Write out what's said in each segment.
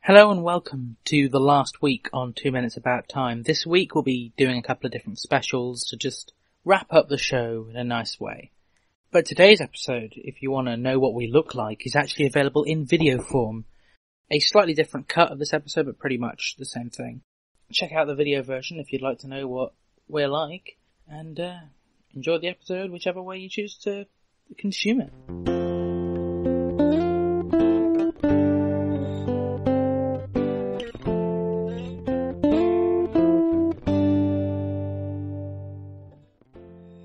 Hello and welcome to the last week on 2 Minutes About Time. This week we'll be doing a couple of different specials to just wrap up the show in a nice way. But today's episode, if you want to know what we look like, is actually available in video form. A slightly different cut of this episode, but pretty much the same thing. Check out the video version if you'd like to know what we're like, and enjoy the episode whichever way you choose to consume it.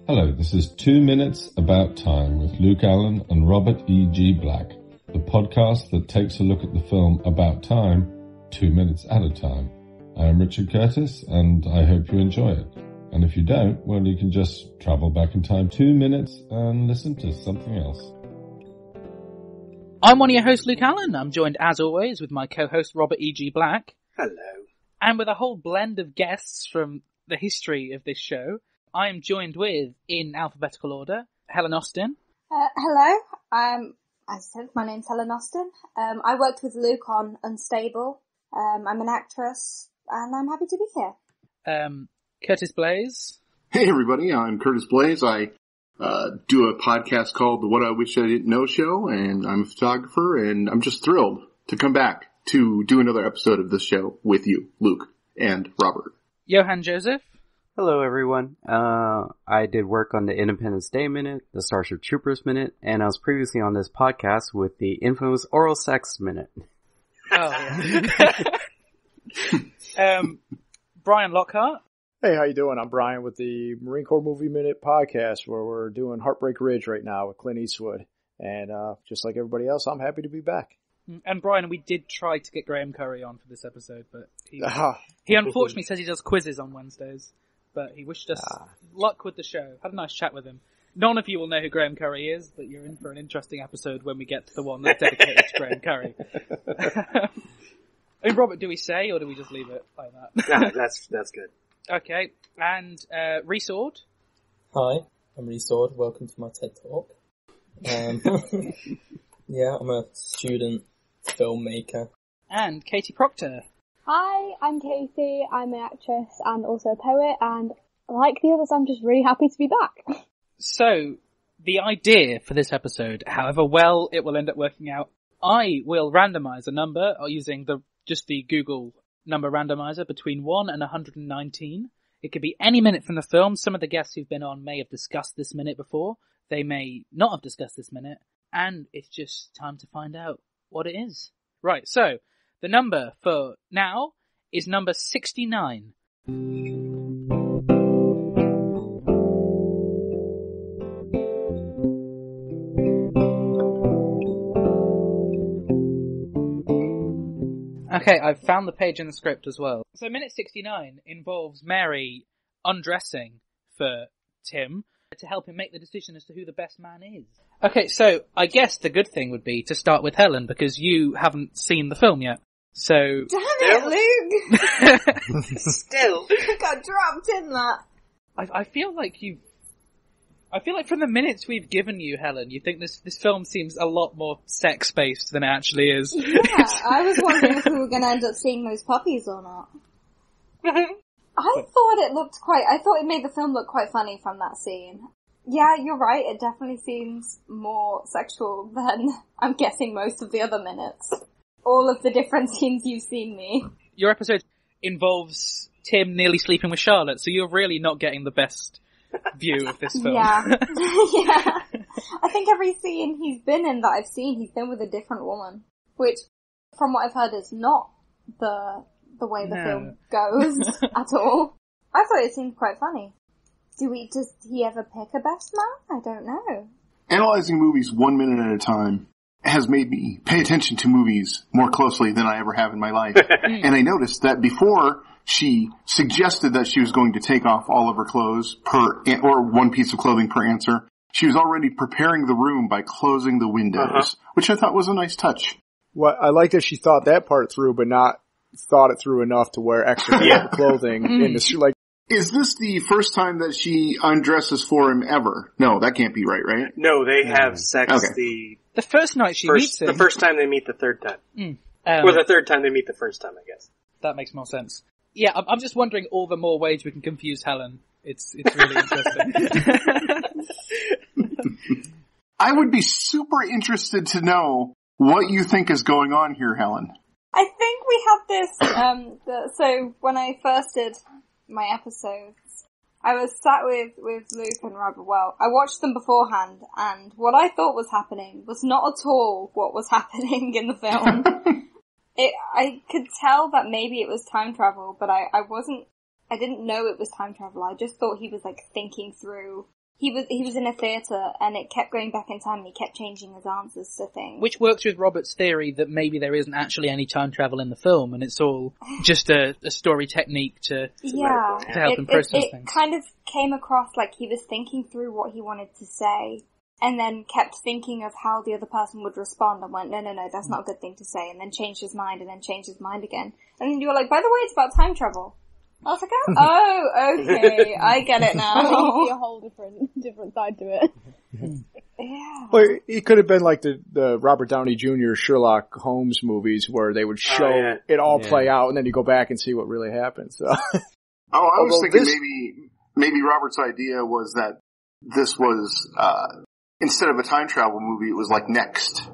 Hello, this is 2 Minutes About Time with Luke Allen and Robert E.G. Black, the podcast that takes a look at the film About Time 2 minutes at a time. I am Richard Curtis, and I hope you enjoy it. And if you don't, well, you can just travel back in time 2 minutes and listen to something else. I'm one of your hosts, Luke Allen. I'm joined, as always, with my co-host, Robert E.G. Black. Hello. And with a whole blend of guests from the history of this show. I am joined with, in alphabetical order, Helen Austin. Hello. As I said, my name's Helen Austin. I worked with Luke on Unstable. I'm an actress, and I'm happy to be here. Curtis Bloes. Hey everybody, I'm Curtis Bloes. I do a podcast called the What I Wish I Didn't Know Show, and I'm a photographer, and I'm just thrilled to come back to do another episode of this show with you, Luke and Robert. Johann Joseph. Hello, everyone. I did work on the Independence Day Minute, the Starship Troopers Minute, and I was previously on this podcast with the infamous Oral Sex Minute. Oh, yeah. Bryon Lockhart. Hey, how you doing? I'm Bryon with the Marine Corps Movie Minute podcast, where we're doing Heartbreak Ridge right now with Clint Eastwood. And just like everybody else, I'm happy to be back. And Bryon, we did try to get Graham Curry on for this episode, but he unfortunately says he does quizzes on Wednesdays. But he wished us luck with the show. Had a nice chat with him. None of you will know who Graham Curry is, but you're in for an interesting episode when we get to the one that's dedicated to Graham Curry. I mean, Robert, do we say, or do we just leave it like that? No, that's good. Okay, and Reece Ord. Hi, I'm Reece Ord. Welcome to my TED Talk. Yeah, I'm a student filmmaker. And Katie Proctor. Hi, I'm Katie. I'm an actress and also a poet, and like the others, I'm just really happy to be back. So, the idea for this episode, however well it will end up working out, I will randomize a number using just the Google number randomizer between 1 and 119. It could be any minute from the film. Some of the guests who've been on may have discussed this minute before. They may not have discussed this minute. And it's just time to find out what it is. Right, so the number for now is number 69. Okay, I've found the page in the script as well. So minute 69 involves Mary undressing for Tim to help him make the decision as to who the best man is. Okay, so I guess the good thing would be to start with Helen, because you haven't seen the film yet. So Damn it, Luke! Still. I got dropped in that. I feel like from the minutes we've given you, Helen, you think this film seems a lot more sex-based than it actually is. Yeah, I was wondering if we were going to end up seeing those puppies or not. I thought it made the film look quite funny from that scene. Yeah, you're right, it definitely seems more sexual than, I'm guessing, most of the other minutes. All of the different scenes you've seen me. Your episode involves Tim nearly sleeping with Charlotte, so you're really not getting the best view of this film. Yeah. Yeah. I think every scene he's been in that I've seen, he's been with a different woman. Which, from what I've heard, is not the way the film goes at all. I thought it seemed quite funny. Does he ever pick a best man? I don't know. Analyzing movies 1 minute at a time has made me pay attention to movies more closely than I ever have in my life. And I noticed that before she suggested that she was going to take off all of her clothes or one piece of clothing per answer, she was already preparing the room by closing the windows, which I thought was a nice touch. Well, I like that she thought that part through, but not thought it through enough to wear extra clothing in the like. Is this the first time that she undresses for him ever? No, that can't be right? No, they have sex Okay. The first night she meets him. The first time they meet the third time. Or the third time they meet the first time, I guess. That makes more sense. Yeah, I'm just wondering all the more ways we can confuse Helen. It's really interesting. I would be super interested to know what you think is going on here, Helen. I think we have this, so when I first did my episodes, I was sat with Luke and Robert. Well, I watched them beforehand, and what I thought was happening was not at all what was happening in the film. I could tell that maybe it was time travel, but I didn't know it was time travel. I just thought he was like thinking through. He was in a theatre and it kept going back in time and he kept changing his answers to things. Which works with Robert's theory that maybe there isn't actually any time travel in the film and it's all just a story technique to help him process things. It kind of came across like he was thinking through what he wanted to say and then kept thinking of how the other person would respond and went, no, that's not a good thing to say, and then changed his mind and then changed his mind again. And then you were like, by the way, it's about time travel. I was like, oh, okay, I get it now. I see a whole different side to it. Yeah. Well, it could have been like the Robert Downey Jr. Sherlock Holmes movies where they would show it all play out and then you go back and see what really happened. So. I was thinking maybe Robert's idea was that this was, instead of a time travel movie, it was like Next.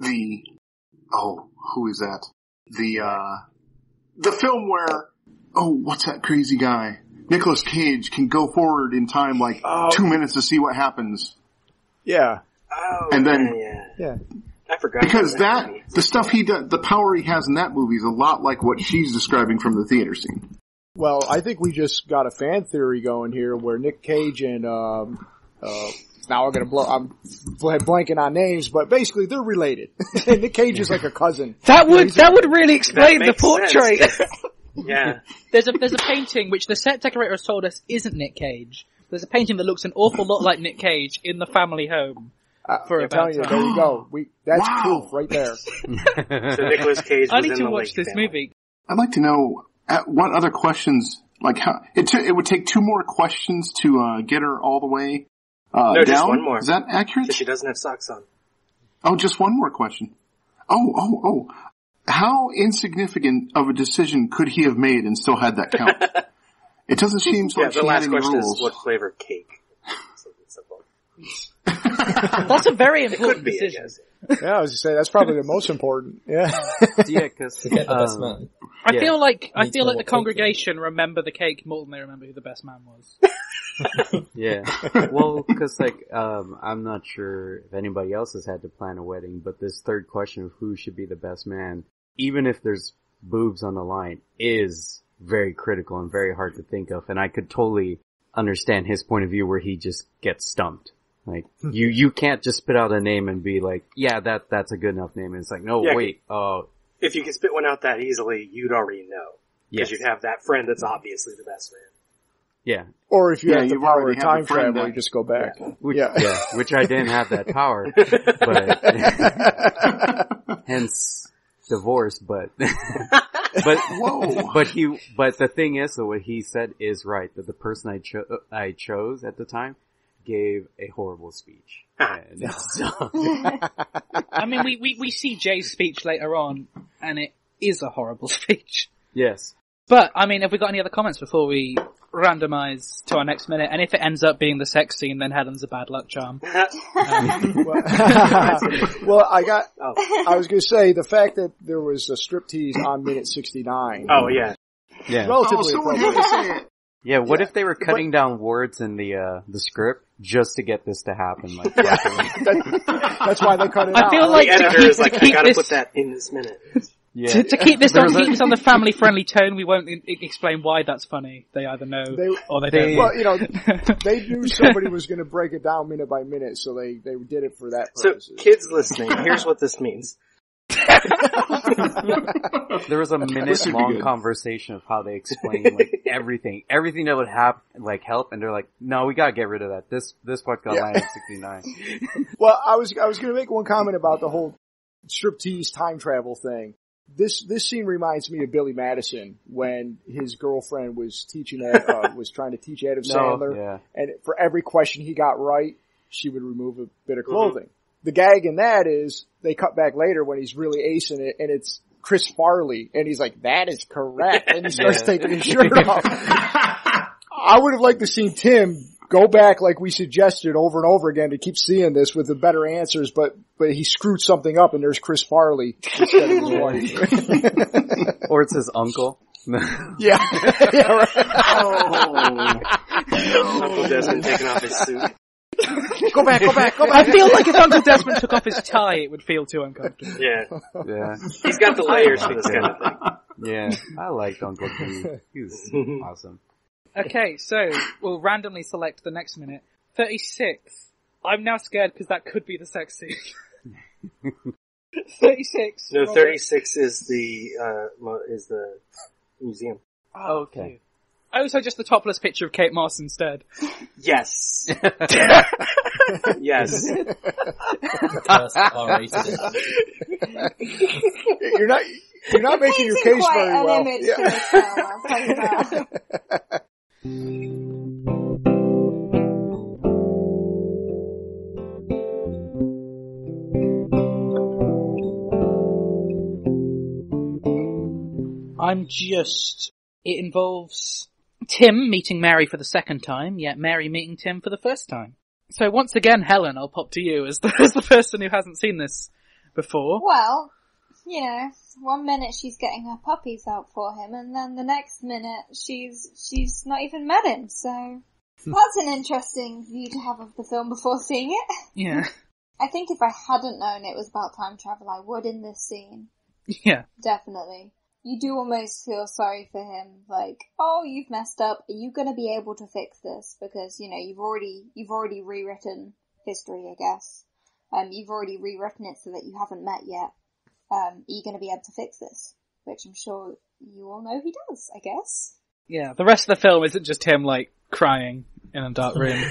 Who is that? The film where, what's that crazy guy? Nicolas Cage can go forward in time like 2 minutes to see what happens. Yeah. Oh, and then, yeah. I forgot. Because the stuff he does, the power he has in that movie is a lot like what she's describing from the theater scene. Well, I think we just got a fan theory going here where Nick Cage and, now I'm blanking on names, but basically they're related. Nick Cage is like a cousin. That would really explain the portrait. Yeah. There's a painting which the set decorator has told us isn't Nick Cage. There's a painting that looks an awful lot like Nick Cage in the family home. I'm telling you, there you go. That's proof right there. So Nicolas Cage was I need in to the watch Lake this family. movie. I'd like to know what other questions, like how, it would take 2 more questions to get her all the way no, down? Just one more. Is that accurate? So she doesn't have socks on. Oh, just one more question. Oh. How insignificant of a decision could he have made and still had that count? It doesn't seem like the she last had any question rules. is what flavor cake? Simple. That's a very important Could be, decision. I guess. Yeah, I was going to say, that's probably the most important. Yeah. Because To get the best man. I feel like Need to know the what congregation remember the cake more than they remember who the best man was. Yeah. Well, because I'm not sure if anybody else has had to plan a wedding, but this third question of who should be the best man, even if there's boobs on the line, is very critical and very hard to think of. And I could totally understand his point of view where he just gets stumped. Like, you can't just spit out a name and be like, yeah, that's a good enough name. And it's like, no, wait, if you can spit one out that easily, you'd already know. Because you'd have that friend that's obviously the best man. Yeah. Or if you have the power of have time the friend travel, that- you just go back. Which I didn't have that power. But, hence, divorce, but the thing is, though, what he said is right, that the person I chose at the time gave a horrible speech. And so, I mean, we see Jay's speech later on, and it is a horrible speech. yes. But, I mean, have we got any other comments before we randomize to our next minute? And if it ends up being the sex scene, then Helen's a bad luck charm. Well, I was going to say, the fact that there was a striptease on minute 69. Oh, yeah. Yeah. Relatively someone appropriate. had to say it. Yeah, what if they were cutting down words in the script just to get this to happen? Like, That's why they cut it out. I feel like The editor is like, I keep gotta this, put that in this minute. yeah. to keep this on the family-friendly tone, we won't explain why that's funny. They either know or they don't. Well, they knew somebody was going to break it down minute by minute, so they did it for that So, purposes. kids listening, here's what this means. There was a minute-long conversation of how they explained like everything that would help, and they're like, "No, we gotta get rid of that. This part got line at 69." Well, I was going to make one comment about the whole striptease time travel thing. This scene reminds me of Billy Madison when his girlfriend was was trying to teach Adam Sandler, and for every question he got right, she would remove a bit of clothing. The gag in that is they cut back later when he's really acing it, and it's Chris Farley, and he's like, that is correct, and he starts taking his shirt off. I would have liked to see Tim go back like we suggested over and over again to keep seeing this with the better answers, but he screwed something up and there's Chris Farley instead of his wife. Or it's his uncle. Yeah. Right. Uncle Desmond taking off his suit. Go back. I feel like if Uncle Desmond took off his tie, it would feel too uncomfortable. Yeah. He's got the layers for this kind of thing. Yeah, I liked Uncle D. He was awesome. Okay, so we'll randomly select the next minute. 36. I'm now scared because that could be the sex scene. 36. No, 36 is the museum. Oh, okay. Oh, so just the topless picture of Kate Moss instead. Yes. Yes. You're not making your case very well. Image to this film, I'll tell you that. It involves Tim meeting Mary for the second time, yet Mary meeting Tim for the first time. So once again, Helen, I'll pop to you as the person who hasn't seen this before. Well, you know, one minute she's getting her puppies out for him, and then the next minute she's not even met him, so that's an interesting view to have of the film before seeing it. Yeah. I think if I hadn't known it was about time travel, I would in this scene. Yeah. Definitely. You do almost feel sorry for him, like, oh, you've messed up, are you gonna be able to fix this? Because, you know, you've already rewritten history, I guess. You've already rewritten it so that you haven't met yet. Are you gonna be able to fix this? Which I'm sure you all know he does, I guess. Yeah, the rest of the film isn't just him, like, crying in a dark room.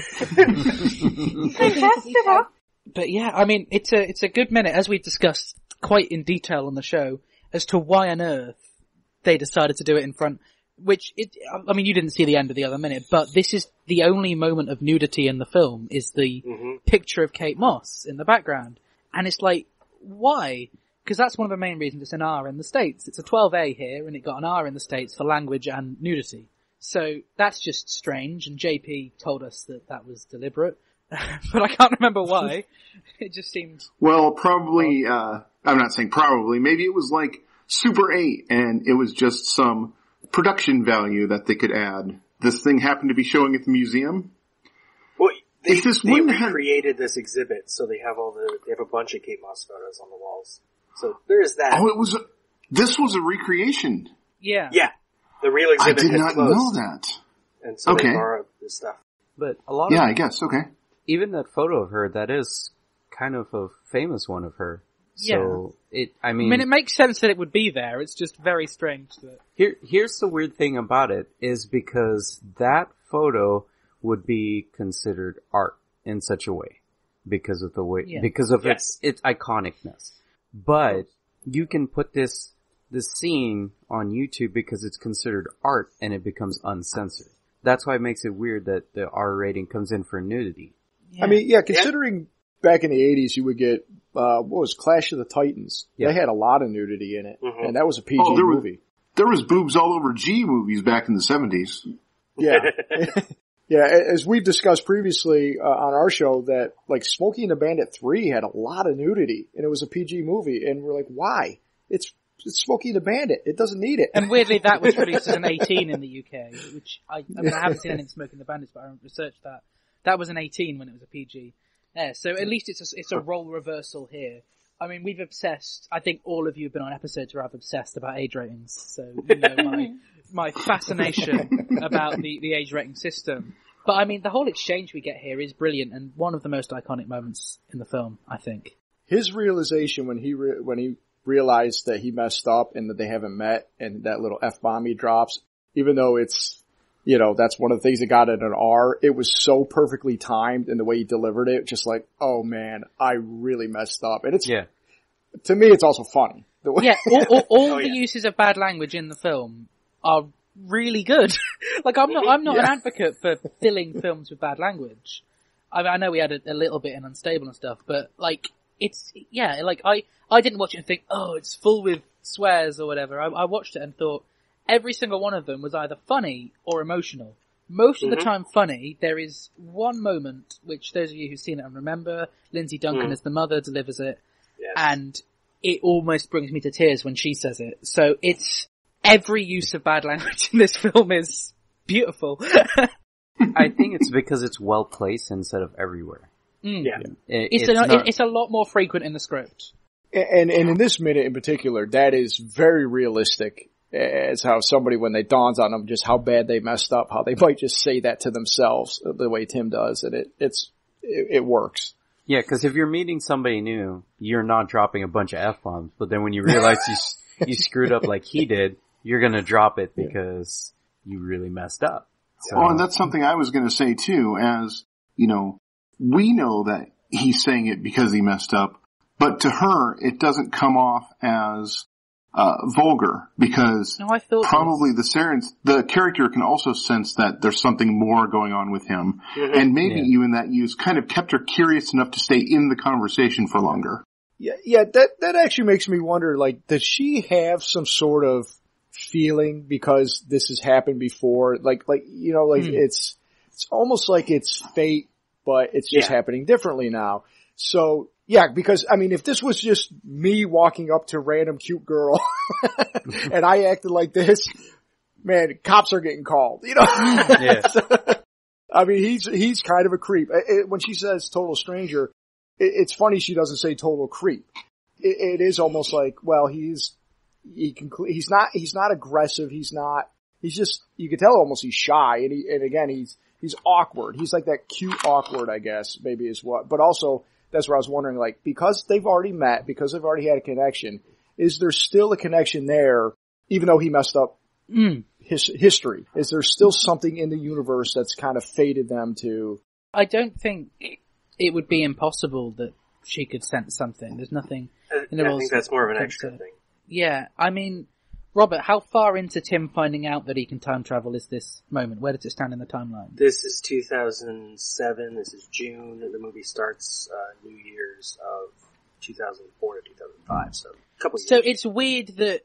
But yeah, I mean, it's a good minute, as we discussed quite in detail on the show, as to why on earth they decided to do it in front, I mean, you didn't see the end of the other minute, but this is the only moment of nudity in the film, is the picture of Kate Moss in the background. And it's like, why? Because that's one of the main reasons it's an R in the States. It's a 12A here, and it got an R in the States for language and nudity. So that's just strange, and JP told us that was deliberate. But I can't remember why. It just seemed... Well, probably, I'm not saying probably, maybe it was like Super 8 and it was just some production value that they could add. This thing happened to be showing at the museum. Well, they recreated this exhibit, so they have a bunch of Kate Moss photos on the walls. So there is that. Oh, this was a recreation. Yeah. Yeah. The real exhibit I did not know that. And so they borrowed this stuff. But a lot of... Yeah, I guess, okay. Even that photo of her, that is kind of a famous one of her. So I mean, it makes sense that it would be there. It's just very strange that... Here's the weird thing about it, is because that photo would be considered art in such a way. Because of the way, because of its iconicness. But you can put this scene on YouTube because it's considered art and it becomes uncensored. That's why it makes it weird that the R rating comes in for nudity. Yeah. I mean, considering back in the 80s you would get, what was Clash of the Titans? Yeah. They had a lot of nudity in it, and that was a PG movie. There was boobs all over G movies back in the 70s. Yeah. Yeah, as we've discussed previously on our show, that like Smokey and the Bandit 3 had a lot of nudity, and it was a PG movie, and we're like, why? It's Smokey and the Bandit. It doesn't need it. And weirdly, that was released as an 18 in the UK, which I haven't seen anything Smokey and the Bandit, but I researched that. That was an 18 when it was a PG. Yeah, so at least it's a role reversal here. I mean, we've obsessed, I think all of you have been on episodes where I've obsessed about age ratings, so you know my fascination about the age rating system. But I mean, the whole exchange we get here is brilliant and one of the most iconic moments in the film, I think. His realization when he realized that he messed up and that they haven't met, and that little F-bomb he drops, even though it's, you know, that's one of the things that got it an R. It was so perfectly timed in the way he delivered it. Just like, oh man, I really messed up. And it's, to me, it's also funny. All the uses of bad language in the film are really good. Like, I'm not an advocate for filling films with bad language. I mean, I know we had a little bit in Unstable and stuff, but like, I didn't watch it and think, oh, it's full with swears or whatever. I watched it and thought every single one of them was either funny or emotional. Most of the time funny. There is one moment, which those of you who've seen it and remember, Lindsay Duncan as the mother delivers it, and it almost brings me to tears when she says it. So it's, every use of bad language in this film is beautiful. I think it's because it's well placed instead of everywhere. Yeah. It's a lot more frequent in the script. And in this minute in particular, that is very realistic as how somebody, when they dawns on them just how bad they messed up, how they might just say that to themselves the way Tim does, and it works. Yeah, because if you're meeting somebody new, you're not dropping a bunch of F-bombs, but then when you realize you screwed up like he did, you're gonna drop it because you really messed up. So. Well, and that's something I was gonna say too, as, you know, we know that he's saying it because he messed up, but to her, it doesn't come off as vulgar, because probably the character can also sense that there's something more going on with him, and maybe even that use kind of kept her curious enough to stay in the conversation for longer. Yeah, that actually makes me wonder, like, does she have some sort of feeling because this has happened before? Like, you know, like it's almost like it's fate, but it's just happening differently now. So, yeah, because, I mean, if this was just me walking up to random cute girl and I acted like this, man, cops are getting called, you know? Yeah. I mean, he's kind of a creep. When she says total stranger, it's funny she doesn't say total creep. It is almost like, well, he's not aggressive. He's just, you can tell almost he's shy, and again, he's awkward. He's like that cute awkward, I guess, maybe is what, but also, that's where I was wondering, like, because they've already met, because they've already had a connection, is there still a connection there, even though he messed up his history? Is there still something in the universe that's kind of fated them to? I don't think it would be impossible that she could sense something. There's nothing in the rules. I think that's more of an extra thing. Yeah, I mean, Robert, how far into Tim finding out that he can time travel is this moment? Where does it stand in the timeline? This is 2007. This is June. The movie starts New Year's of 2004 to 2005. So a couple of years. So it's weird that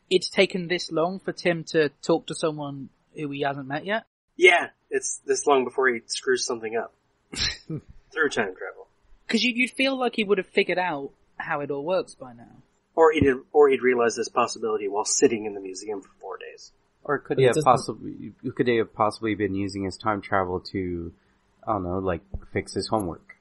it's taken this long for Tim to talk to someone who he hasn't met yet? Yeah, it's this long before he screws something up. Through time travel. Because you'd feel like he would have figured out how it all works by now. Or he'd realized this possibility while sitting in the museum for 4 days. Or could he have possibly been using his time travel to, I don't know, like, fix his homework?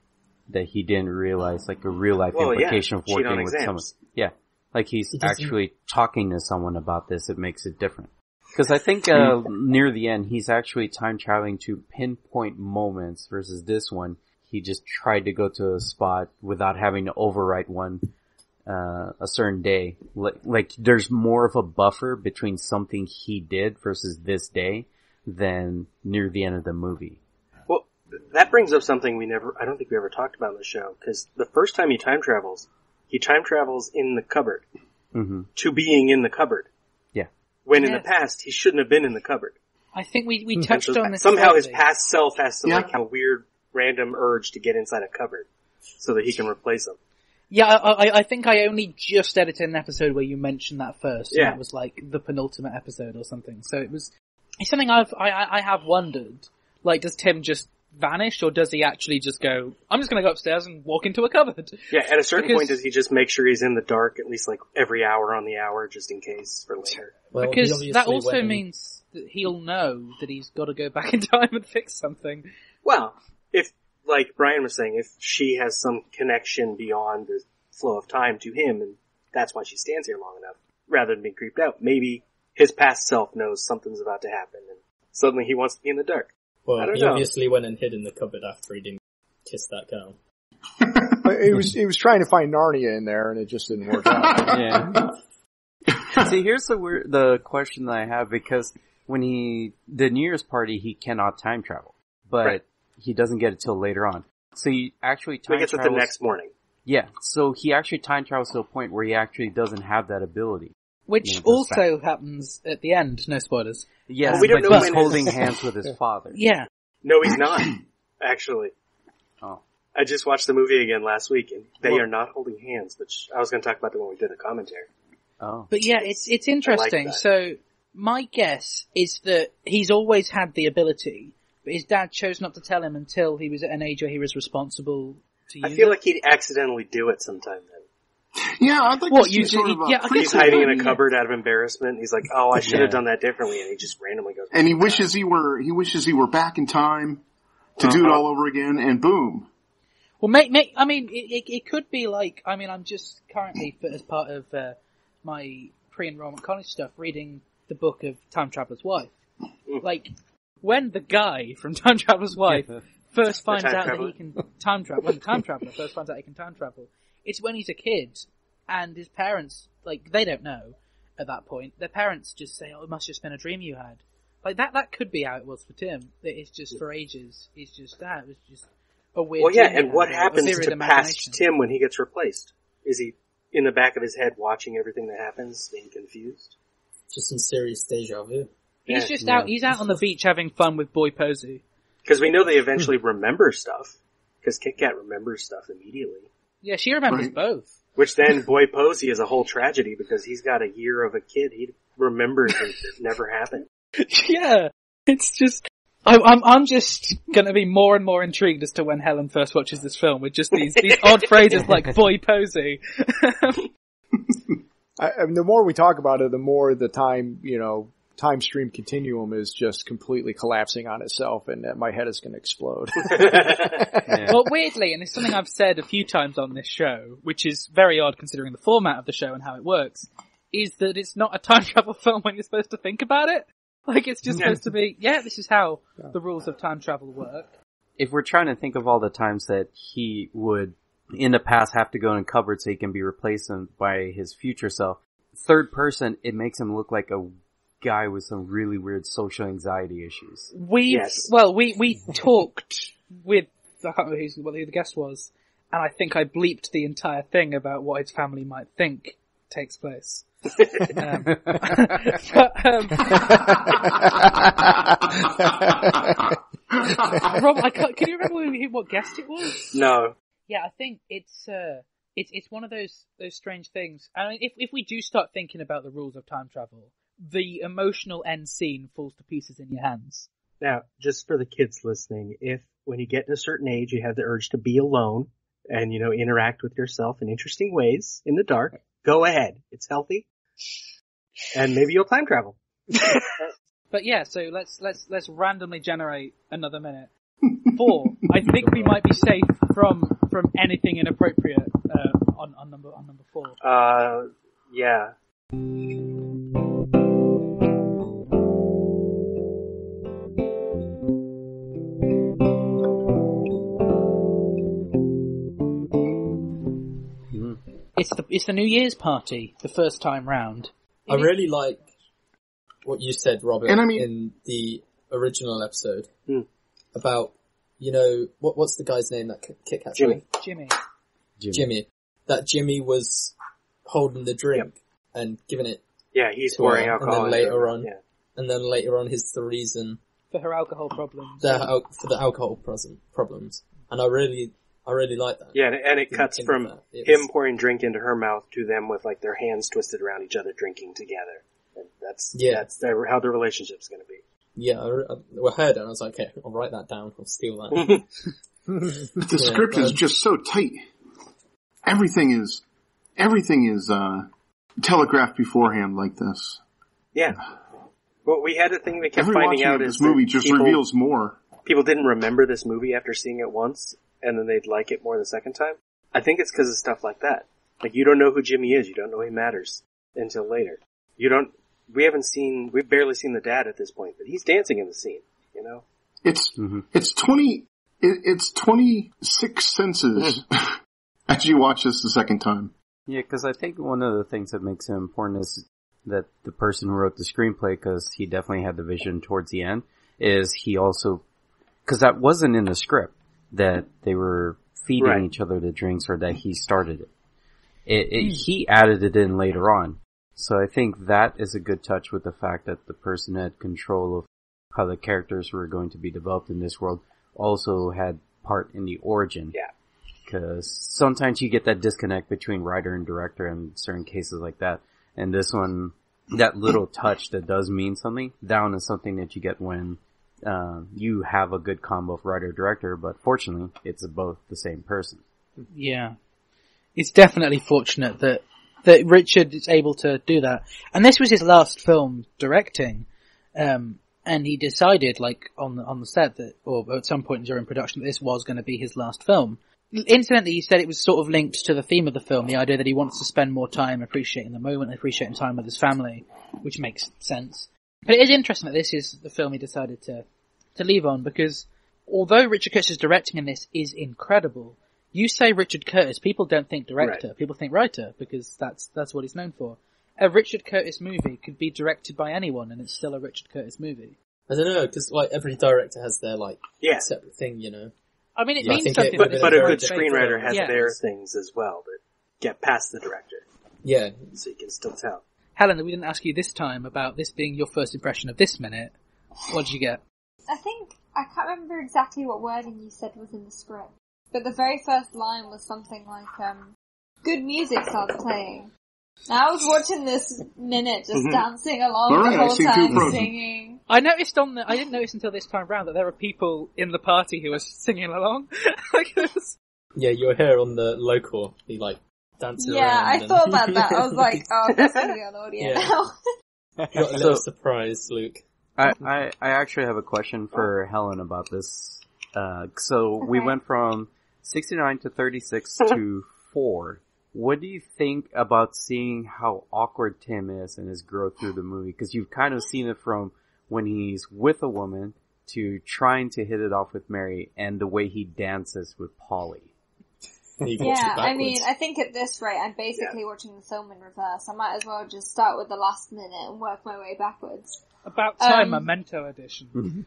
That he didn't realize, like, a real life implication of working with someone. Yeah. Like, he's actually talking to someone about this, it makes it different. Because I think, near the end, he's actually time traveling to pinpoint moments versus this one. He just tried to go to a spot without having to overwrite one. A certain day. Like, there's more of a buffer between something he did versus this day than near the end of the movie. Well, that brings up something I don't think we ever talked about on the show, because the first time he time travels in the cupboard. Mm-hmm. To being in the cupboard. Yeah. When in the past, he shouldn't have been in the cupboard. I think we touched on this. Somehow his past self has to like have a weird random urge to get inside a cupboard so that he can replace him. Yeah, I think I only just edited an episode where you mentioned that first. Yeah. And that was like the penultimate episode or something. So it's something I have wondered. Like, does Tim just vanish, or does he actually just go, I'm just gonna go upstairs and walk into a cupboard? Yeah, at a certain point does he just make sure he's in the dark at least like every hour on the hour just in case for later? Well, because that also means that he'll know that he's gotta go back in time and fix something. Well, if, like Bryon was saying, if she has some connection beyond the flow of time to him, and that's why she stands here long enough, rather than being creeped out, maybe his past self knows something's about to happen, and suddenly he wants to be in the dark. Well, he obviously went and hid in the cupboard after he didn't kiss that girl. He was trying to find Narnia in there, and it just didn't work out. Yeah. See, here's the question that I have, because when the New Year's party, he cannot time travel, but he doesn't get it till later on. So he actually time travels. He gets it the next morning. Yeah, so he actually time travels to a point where he actually doesn't have that ability. Which also happens at the end, no spoilers. Yes, well, we don't know he's holding hands with his father. Yeah. No, he's not, actually. Oh. I just watched the movie again last week, and they are not holding hands, which I was going to talk about them when we did the commentary. Oh. But yeah, it's interesting. So my guess is that he's always had the ability, but his dad chose not to tell him until he was at an age where he was responsible to use it. I feel like he'd accidentally do it sometime then. Yeah, I'd like to see sort of he's hiding in a cupboard out of embarrassment. He's like, "Oh, I should have done that differently," and he just randomly goes. And he wishes he were back in time to do it all over again, and boom. Well, I mean, it could be like, I mean, I'm just currently, as part of my pre-enrollment college stuff, reading the book of Time Traveler's Wife. Like, when the guy from Time Traveler's Wife first finds out that he can time travel, when the time traveler first finds out he can time travel, it's when he's a kid, and his parents, like, they don't know at that point. Their parents just say, "Oh, it must have just been a dream you had." Like, that could be how it was for Tim. That it's just, for ages, he's just that. It was just a weird Well, yeah, dream and what happens to past imagination. Tim when he gets replaced? Is he in the back of his head watching everything that happens, being confused? Just some serious deja vu. He's just out, he's out on the beach having fun with Boy Posey. Because we know they eventually remember stuff, because Kit Kat remembers stuff immediately. Yeah, she remembers both. Which then, Boy Posey is a whole tragedy, because he's got a year of a kid he remembers and it never happened. Yeah, it's just, I'm just gonna be more and more intrigued as to when Helen first watches this film with just these odd phrases like Boy Posey. I mean, the more we talk about it, the more the time stream continuum is just completely collapsing on itself, and my head is going to explode. Well, weirdly, and it's something I've said a few times on this show, which is very odd considering the format of the show and how it works, is that it's not a time travel film when you're supposed to think about it. Like, it's just supposed to be, this is how the rules of time travel work. If we're trying to think of all the times that he would, in the past, have to go in a cupboard so he can be replaced by his future self, third person, it makes him look like a guy with some really weird social anxiety issues. We talked with, I can't remember who the guest was, and I think I bleeped the entire thing about what his family might think takes place. Rob, can you remember what guest it was? No. Yeah, I think it's one of those strange things. I mean, if we do start thinking about the rules of time travel, the emotional end scene falls to pieces in your hands. Now, just for the kids listening, if when you get to a certain age, you have the urge to be alone and, interact with yourself in interesting ways in the dark, go ahead. It's healthy. And maybe you'll time travel. But yeah, so let's randomly generate another minute. 4. I think we might be safe from anything inappropriate on number 4. Yeah. It's the New Year's party, the first time round. I really like what you said, Robert, in the original episode about, what's the guy's name that Kit Kat's Jimmy. Jimmy. That Jimmy was holding the drink and giving it. Yeah, he's pouring alcohol. And then later on, the reason for her alcohol problems. For the alcohol problems, and I really like that. Yeah, and it cuts from him pouring drink into her mouth to them with like their hands twisted around each other drinking together. And that's how the relationship's going to be. Yeah, I heard it and I was like, okay, I'll write that down. I'll steal that. The script is just so tight. Everything is telegraphed beforehand like this. Yeah. Well, we had a thing we kept finding out is this movie just reveals more. People didn't remember this movie after seeing it once, and then they'd like it more the second time. I think it's because of stuff like that. Like, you don't know who Jimmy is, you don't know he matters until later. We've barely seen the dad at this point, but he's dancing in the scene, It's 26 senses as you watch this the second time. Yeah, because I think one of the things that makes it important is that the person who wrote the screenplay, because he definitely had the vision towards the end, is he also, because that wasn't in the script, that they were feeding each other the drinks or that he started it. He added it in later on. So I think that is a good touch with the fact that the person had control of how the characters were going to be developed in this world also had part in the origin. Yeah. because sometimes you get that disconnect between writer and director in certain cases like that. And this one, that little touch that does mean something, down is something that you get when you have a good combo of writer-director, but fortunately, it's both the same person. Yeah. It's definitely fortunate that Richard is able to do that. And this was his last film directing, and he decided, like, on the set that, or at some point during production, that this was going to be his last film. Incidentally, he said it was sort of linked to the theme of the film, the idea that he wants to spend more time appreciating the moment, appreciating time with his family, which makes sense. But it is interesting that this is the film he decided to leave on, because although Richard Curtis' directing in this is incredible, you say Richard Curtis, people don't think director, people think writer, because that's what he's known for. A Richard Curtis movie could be directed by anyone, and it's still a Richard Curtis movie. I don't know, because like every director has their separate thing, you know. I mean, it means something. But a good screenwriter has their things as well that get past the director. Yeah. So you can still tell. Helen, we didn't ask you this time about this being your first impression of this minute. What did you get? I can't remember exactly what wording you said was in the script, but the very first line was something like, good music starts playing. Now I was watching this minute just dancing along the whole time, singing. I didn't notice until this time round that there were people in the party who were singing along. Yeah, you're here on the local, be like, dancing around. Yeah, I thought about that. I was like, oh, that's going to be on audio now. You got a little surprise, Luke. I actually have a question for Helen about this. So we went from 69 to 36 to 4. What do you think about seeing how awkward Tim is and his growth through the movie? Because you've kind of seen it from when he's with a woman to trying to hit it off with Mary and the way he dances with Polly. Yeah, I mean, I think at this rate, I'm basically watching the film in reverse. I might as well just start with the last minute and work my way backwards. About time, Memento edition.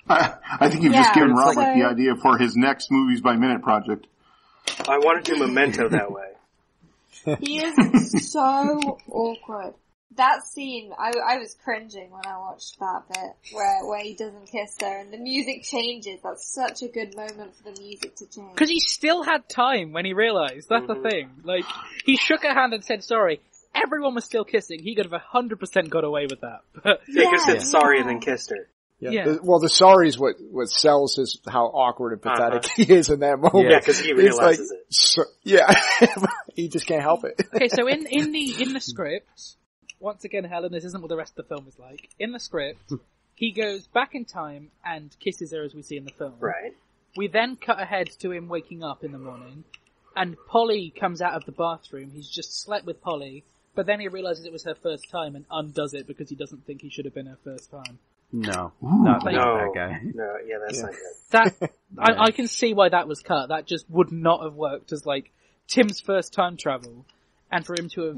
I think you've just given Robert the idea for his next Movies by Minute project. I want to do Memento that way. He is so awkward. That scene, I was cringing when I watched that bit where he doesn't kiss her and the music changes. That's such a good moment for the music to change. Because he still had time when he realised. That's the thing. Like, he shook her hand and said sorry. Everyone was still kissing. He could have 100% got away with that. But he could have said sorry and then kissed her. Yeah. Well, the sorry is what sells his how awkward and pathetic he is in that moment. Yeah, because he realizes it. He just can't help it. Okay, so in the script, once again, Helen, this isn't what the rest of the film is like. In the script, he goes back in time and kisses her as we see in the film. Right. We then cut ahead to him waking up in the morning, and Polly comes out of the bathroom. He's just slept with Polly, but then he realizes it was her first time and undoes it because he doesn't think he should have been her first time. No, not that guy. No, that's not good. That I can see why that was cut. That just would not have worked as like Tim's first time travel, and for him to have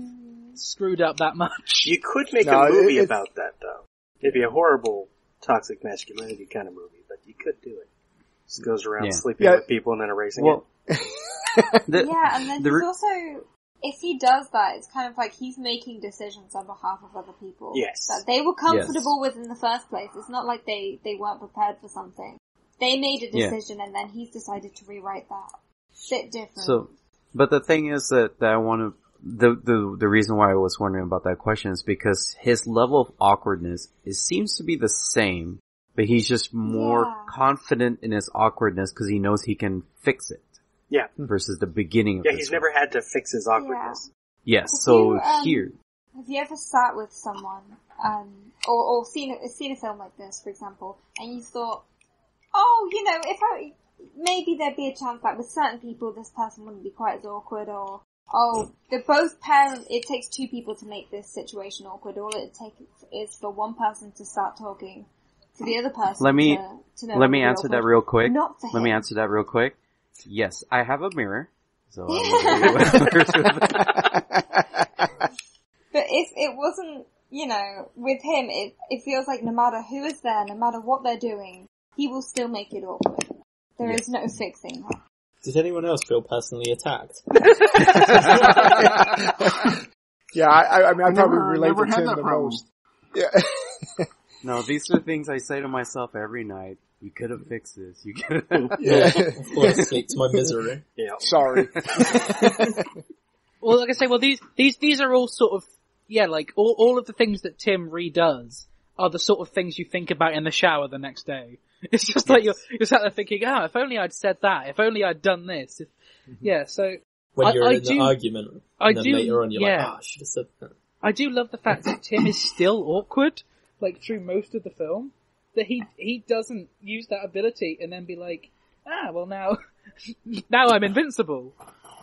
screwed up that much. You could make a movie about that, though. It'd be a horrible toxic masculinity kind of movie, but you could do it. Just goes around sleeping with people and then erasing it. And then he's also, if he does that, it's kind of like he's making decisions on behalf of other people. Yes. That they were comfortable with in the first place. It's not like they weren't prepared for something. They made a decision and then he's decided to rewrite that. Bit different. So, but the thing is that I want to, the reason why I was wondering about that question is because his level of awkwardness, it seems to be the same, but he's just more confident in his awkwardness because he knows he can fix it. Yeah. Versus the beginning of he's never had to fix his awkwardness. Yes, so here. Have you ever sat with someone, or seen a film like this, for example, and you thought, oh, you know, maybe there'd be a chance that with certain people this person wouldn't be quite as awkward, or, oh, they're both parents, it takes two people to make this situation awkward, all it takes is for one person to start talking to the other person Let me answer that real quick. Not for him. Let me answer that real quick. Yes, I have a mirror. So But if it wasn't, you know, with him, it feels like no matter who is there, no matter what they're doing, he will still make it awkward. There is no fixing that. Did anyone else feel personally attacked? Yeah, I mean, I probably relate to Tim the most. Yeah. No, these are things I say to myself every night. You could have fixed this. You could have. Yeah. Fall asleep to my misery. Yeah. Sorry. Well, like I say, these are all sort of, like all of the things that Tim redoes are the sort of things you think about in the shower the next day. It's just like you're sat there thinking, if only I'd said that, if only I'd done this. Yeah, so when you're in an argument, and then later on you're like, I should have said that. I do love the fact that Tim is still awkward, like through most of the film, that he doesn't use that ability and then be like, well now I'm invincible.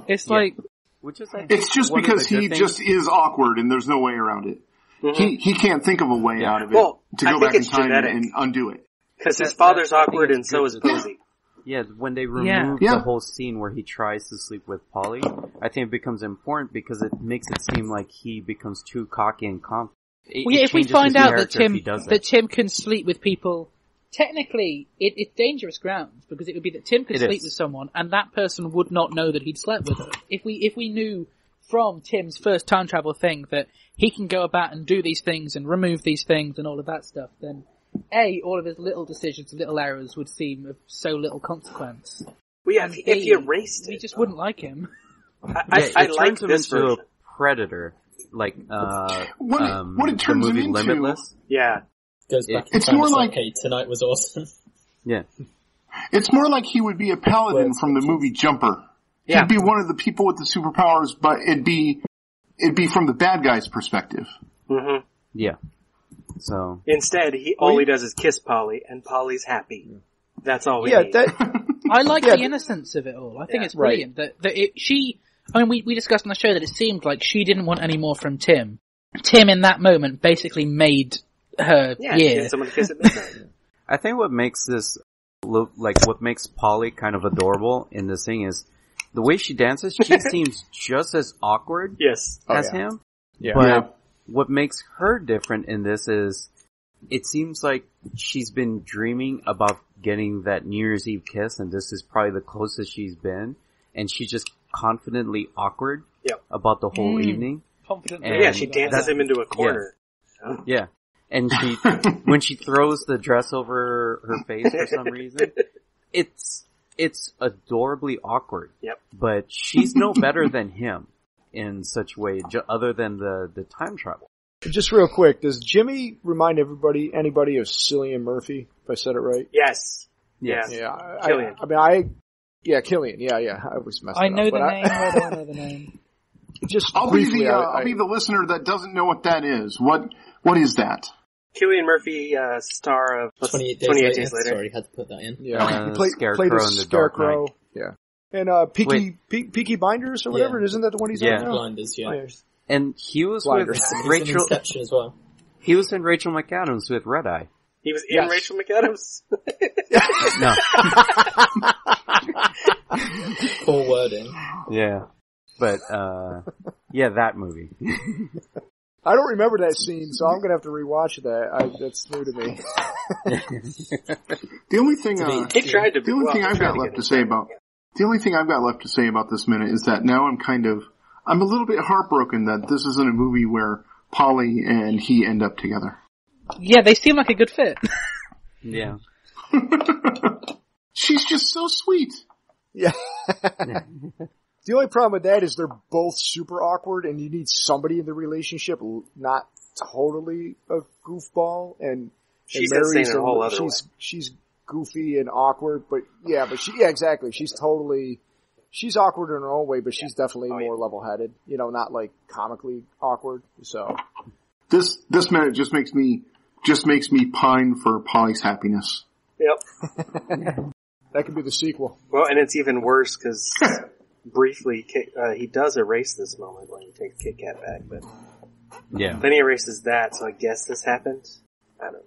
It's like, which is like, it's just because he just is awkward and there's no way around it. Mm-hmm. He can't think of a way out of it to go back in time and undo it. Because his father's awkward and so is Posey. Yeah, when they remove the whole scene where he tries to sleep with Polly, I think it becomes important because it makes it seem like he becomes too cocky and confident. If we find out that Tim can sleep with people, technically it's dangerous grounds because it would be that Tim could sleep with someone and that person would not know that he'd slept with her. If we knew from Tim's first time travel thing that he can go about and do these things and remove these things and all of that stuff, then all of his little decisions, little errors would seem of so little consequence. Well, yeah, if you erased it, we just wouldn't like him. I like this version. A predator, like what it turns the movie him into. Limitless. Yeah, goes back. It's more like, hey, tonight was awesome. Yeah, it's more like he would be a paladin from the movie Jumper. Yeah. He'd be one of the people with the superpowers, but it'd be from the bad guy's perspective. Mm-hmm. Yeah. So instead, all he does is kiss Polly, and Polly's happy. That's all we need. I like the innocence of it all. I think it's brilliant that we discussed on the show that it seemed like she didn't want any more from Tim. Tim, in that moment, basically made her year. Someone to kiss at midnight. I think what makes this look like what makes Polly kind of adorable in this thing is the way she dances. She seems just as awkward as him. Yeah. But what makes her different in this is it seems like she's been dreaming about getting that New Year's Eve kiss, and this is probably the closest she's been, and she's just confidently awkward about the whole evening. And she dances him into a corner. Yeah. And when she throws the dress over her face for some reason, it's adorably awkward. Yep. But she's no better than him in such a way, other than the time travel. Just real quick, does Jimmy remind anybody of Cillian Murphy, if I said it right? Yes. Yeah. Killian. Killian. Yeah. I was messing up. I know the name. I don't know the name. Just I'll briefly, be the listener that doesn't know what that is. What is that? Cillian Murphy, star of 28 Days Later. Sorry, had to put that in. Yeah, he played a Scarecrow. Yeah. And Peaky Blinders or whatever, isn't that the one he's on now? Blinders, And he was with Rachel as well. He was in Rachel McAdams with Red Eye. He was in Rachel McAdams? No. Cool wording. Yeah. But, that movie. I don't remember that scene, so I'm gonna have to rewatch that. That's new to me. The only thing I've got left to say about this minute is that now I'm a little bit heartbroken that this isn't a movie where Polly and he end up together. Yeah, they seem like a good fit. Yeah. She's just so sweet. Yeah. The only problem with that is they're both super awkward and you need somebody in the relationship not totally a goofball and Mary's a whole other way. She's goofy and awkward, but exactly. She's awkward in her own way, but she's definitely more level-headed. You know, not like comically awkward. So this minute just makes me pine for Polly's happiness. Yep. That could be the sequel. Well, and it's even worse because briefly he does erase this moment when he takes Kit Kat back, but then he erases that. So I guess this happened. I don't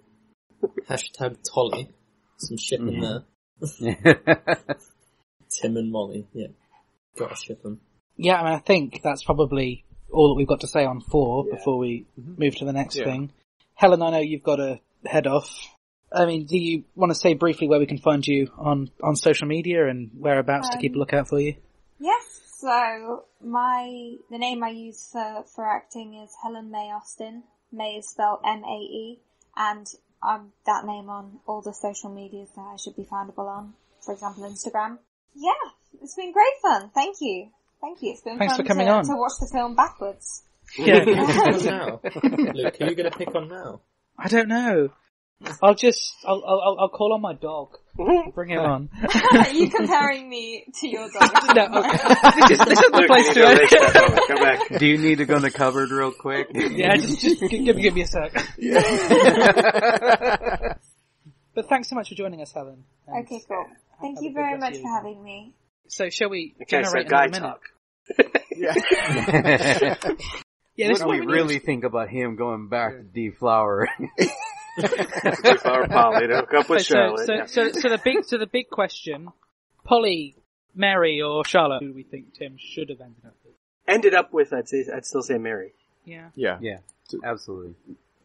know. Hashtag Tolly. Some shit in there. Tim and Molly, gotta ship them. Yeah, I mean, I think that's probably all that we've got to say on 4 before we move to the next thing. Helen, I know you've got to head off. I mean, do you want to say briefly where we can find you on social media and whereabouts to keep a lookout for you? Yes, so the name I use for acting is Helen Mae Austin. Mae is spelled M-A-E, and that name on all the social medias that I should be findable on. For example, Instagram. Yeah, it's been great fun. Thank you. It's been Thanks fun for coming on. to watch the film backwards. Yeah. Now. Luke, who are you going to pick on now? I don't know. I'll call on my dog. Bring him on. Are you comparing me to your dog? No, okay. This is the place to end. Come back. Do you need to go in the cupboard real quick? Yeah, just give me a sec. But thanks so much for joining us, Helen. And Okay, cool. Thank you very much for having me. So shall we Okay, so generate guy another minute? talk. Yeah, What do we really think about him going back to deflower? Deflower Polly to hook up with Charlotte. So the big question: Polly, Mary, or Charlotte? Who do we think Tim should have ended up with? Ended up with, I'd still say Mary. Yeah. Yeah, absolutely.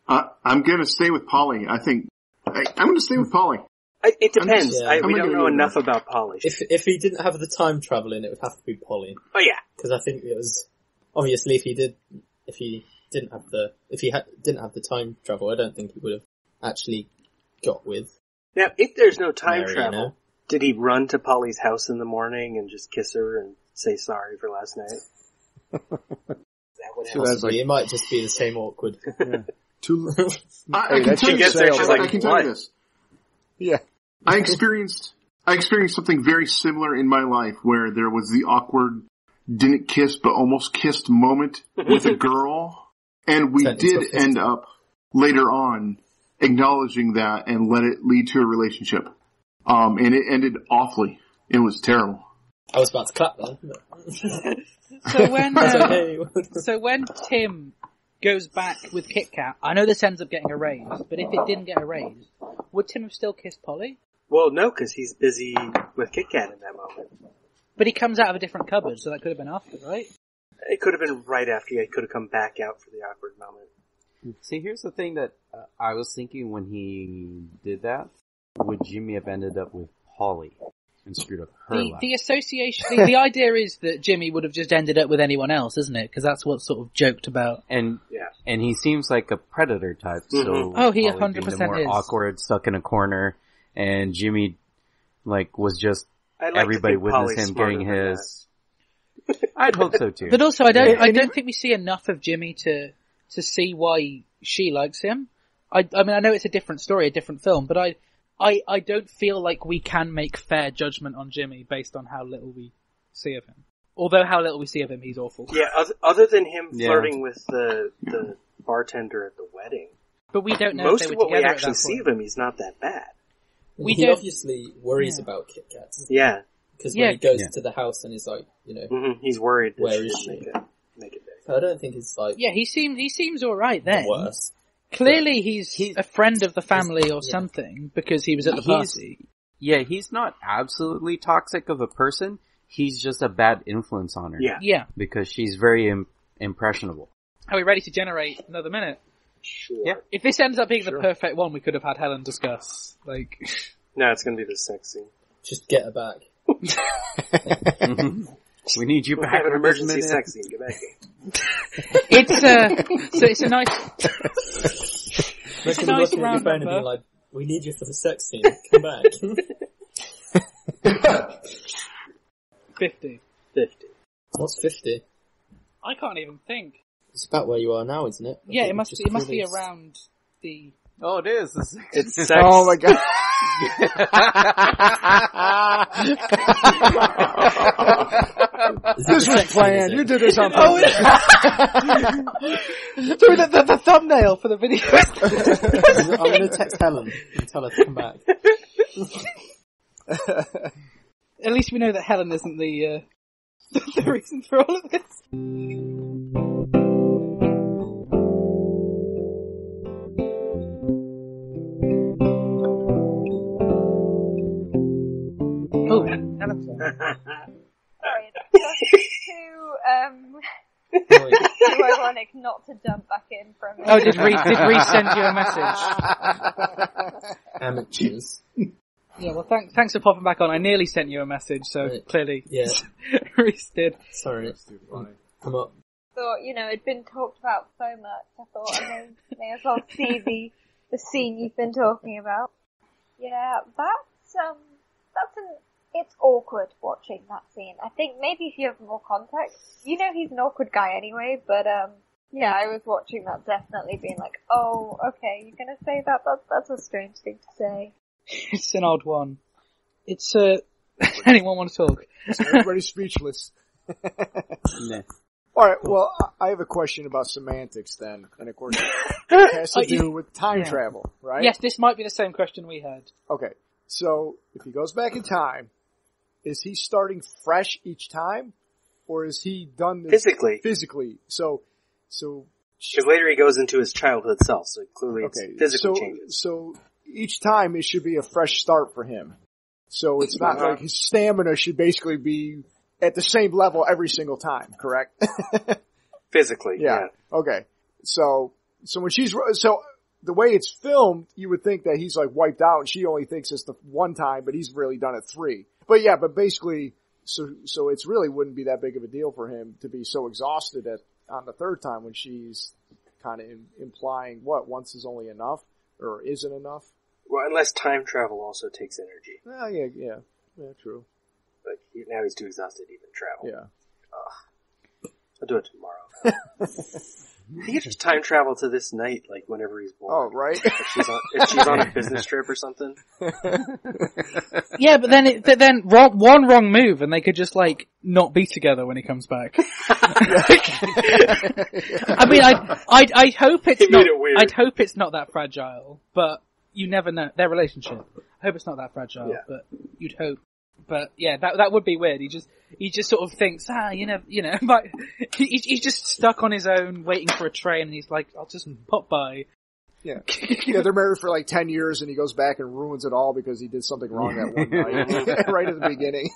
I'm gonna stay with Polly. I think I'm gonna stay with Polly. It depends. Yeah. We don't know enough about Polly. If he didn't have the time traveling, it would have to be Polly. Oh yeah. Because I think it was, obviously if he didn't have the time travel, I don't think he would have actually got with. Now, if there's no time Mary, travel, you know? did he run to Polly's house in the morning and just kiss her and say sorry for last night? That would help. Possibly, it might just be the same awkward. I can tell you this. Yeah. I experienced something very similar in my life where there was the awkward didn't kiss but almost kissed moment with a girl, and we did end up later on acknowledging that and let it lead to a relationship. And it ended awfully. It was terrible. I was about to clap then. So when Tim goes back with Kit Kat, I know this ends up getting erased, but if it didn't get erased, would Tim have still kissed Polly? Well, no, because he's busy with Kit Kat in that moment. But he comes out of a different cupboard, so that could have been after, right? It could have been right after. He could have come back out for the awkward moment. See, here's the thing that I was thinking when he did that. Would Jimmy have ended up with Polly and screwed up her life? The association, the idea is that Jimmy would have just ended up with anyone else, isn't it? Because that's what's sort of joked about. And he seems like a predator type, so oh, he Polly 100% being the more is awkward, stuck in a corner, and Jimmy was just everybody witnessed him getting his. I'd hope so too. But also, I don't think we see enough of Jimmy to see why she likes him. I mean, I know it's a different story, a different film, but I don't feel like we can make fair judgment on Jimmy based on how little we see of him. Although how little we see of him, he's awful. Yeah, other than him flirting with the bartender at the wedding. But we don't know most if they of were what we together actually see of him, he's not that bad. He obviously worries about Kit Kat. Yeah. Because when he goes to the house and he's like, he's worried that where is she? Make it big. So I don't think it's like... Yeah, he seems alright then. Worse. Clearly he's a friend of the family or something because he was at the party. Yeah, he's not absolutely toxic of a person. He's just a bad influence on her. Yeah. Because she's very impressionable. Are we ready to generate another minute? Sure. Yeah. If this ends up being the perfect one, we could have had Helen discuss. No, it's going to be the sex scene. Just get her back. We need you back. Have an emergency sex scene. Get back here. It's a nice. It's a nice round number. Being like, we need you for the sex scene. Come back. 50. What's 50? I can't even think. It's about where you are now, isn't it? Yeah, it must be around the... Oh, it is. It's sex. Oh my god. This was planned. You did this on purpose. So the thumbnail for the video. I'm going to text Helen and tell her to come back. At least we know that Helen isn't the reason for all of this. Oh, Helen's there. Sorry, it's just too ironic not to jump back in from it. Oh, did Reece send you a message? Amateurs. Yeah, well, thanks for popping back on. I nearly sent you a message, so clearly, Reece did. Sorry, come up. Thought, it'd been talked about so much. I thought I may as well see the scene you've been talking about. Yeah, it's awkward watching that scene. I think maybe if you have more context, you know he's an awkward guy anyway, but yeah, I was watching that definitely being like, oh, okay, you're gonna say that? That's a strange thing to say. It's an odd one. It's, anyone want to talk? So everybody's speechless. Nah. Alright, well, I have a question about semantics then, and of course it has to do with time travel, right? Yes, this might be the same question we had. Okay, so if he goes back in time, is he starting fresh each time? Or is he done this physically? So because later he goes into his childhood self, so clearly it's physical changes. So each time it should be a fresh start for him. So it's not like his stamina should basically be at the same level every single time, correct? Physically, yeah. Okay. So when the way it's filmed, you would think that he's like wiped out and she only thinks it's the one time, but he's really done it 3. But basically, so it's really wouldn't be that big of a deal for him to be so exhausted on the 3rd time when she's kind of implying once is only enough or isn't enough. Well, unless time travel also takes energy. Yeah, true. But now he's too exhausted to even travel. Yeah. I'll do it tomorrow. He could just time travel to this night, like whenever he's born. Oh, right. If she's on a business trip or something. Yeah, but then one wrong move and they could just like not be together when he comes back. I mean, I hope it's not. I'd hope it's not that fragile, but you never know their relationship. I hope it's not that fragile, but you'd hope. But yeah, that would be weird. He just sort of thinks, but he's just stuck on his own, waiting for a train, and he's like, I'll just pop by. Yeah. They're married for like 10 years, and he goes back and ruins it all because he did something wrong that one night, right at the beginning.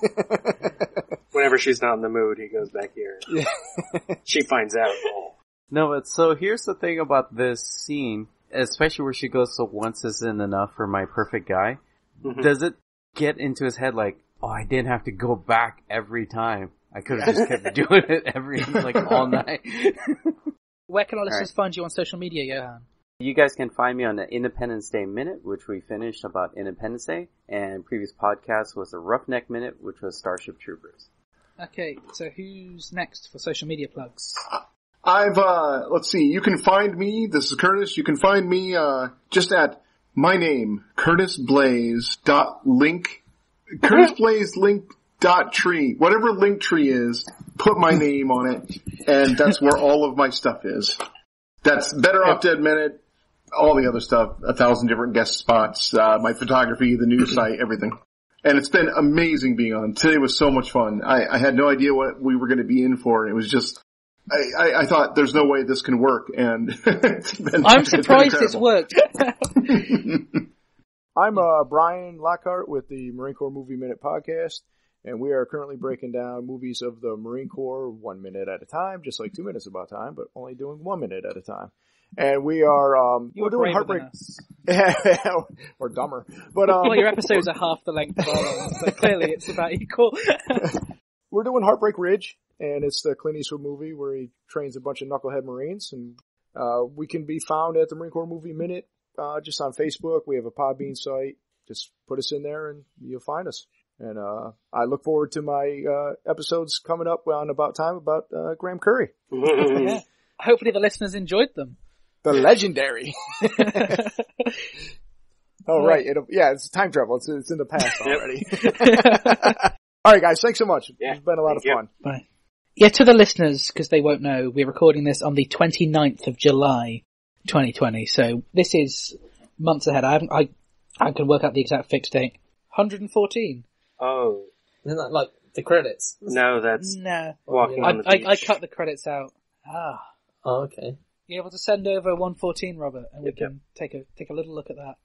Whenever she's not in the mood, he goes back here. Yeah. She finds out. No, but so here's the thing about this scene, especially where she goes, so once isn't enough for my perfect guy. Mm-hmm. Does it get into his head like, oh, I didn't have to go back every time. I could have just kept doing it all night. Where can our listeners find you on social media, Johann? You guys can find me on the Independence Day Minute, which we finished about Independence Day, and previous podcast was the Roughneck Minute, which was Starship Troopers. Okay, so who's next for social media plugs? Let's see, you can find me, this is Curtis, you can find me, just at my name, curtisblaze.link, curtisblaze.link.tree, whatever link tree is, put my name on it, and that's where all of my stuff is. That's Better Off Dead Minute, all the other stuff, 1,000 different guest spots, my photography, the news site, everything. And it's been amazing being on. Today was so much fun. I had no idea what we were going to be in for. It was just, I thought there's no way this can work, and I'm surprised it's worked. I'm Bryon Lockhart with the Marine Corps Movie Minute podcast, and we are currently breaking down movies of the Marine Corps 1 minute at a time, just like 2 minutes about time, but only doing 1 minute at a time. And we are, we're doing Heartbreak. Or dumber. But, well, your episodes are half the length of our own, so clearly it's about equal. We're doing Heartbreak Ridge, and it's the Clint Eastwood movie where he trains a bunch of knucklehead Marines, and, we can be found at the Marine Corps Movie Minute, just on Facebook. We have a Podbean site. Just put us in there and you'll find us. And, I look forward to my, episodes coming up on About Time about, Graham Curry. Yeah. Hopefully the listeners enjoyed them. The legendary. Oh, right. It's time travel. It's in the past already. All right, guys. Thanks so much. Yeah, it's been a lot of fun. Bye. Yeah, to the listeners, because they won't know, we're recording this on the 29th of July, 2020. So this is months ahead. I can work out the exact fixed date. 114. Oh. Isn't that like the credits? No, that's Walking on the Beach. I cut the credits out. Ah. Oh, okay. You able to send over 114, Robert, and we can take a little look at that.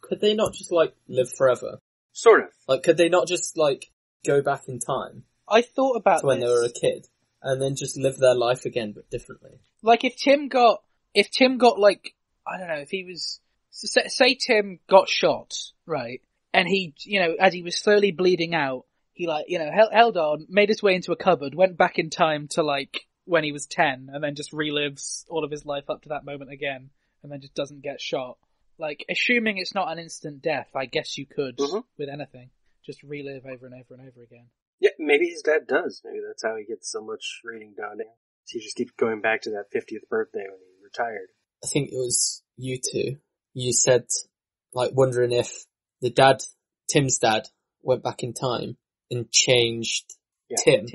Could they not just like live forever? Sort of. Like, could they not just like go back in time? I thought about to when they were a kid, and then just live their life again, but differently. Like if Tim got like, I don't know, if he was, say Tim got shot, right? And he, as he was slowly bleeding out, he held on, made his way into a cupboard, went back in time to when he was 10, and then just relives all of his life up to that moment again, and then just doesn't get shot. Assuming it's not an instant death, I guess you could, with anything, just relive over and over and over again. Yeah, maybe his dad does. Maybe that's how he gets so much reading done. He just keeps going back to that 50th birthday when he retired. I think it was you two. You said, wondering if Tim's dad, went back in time and changed Tim.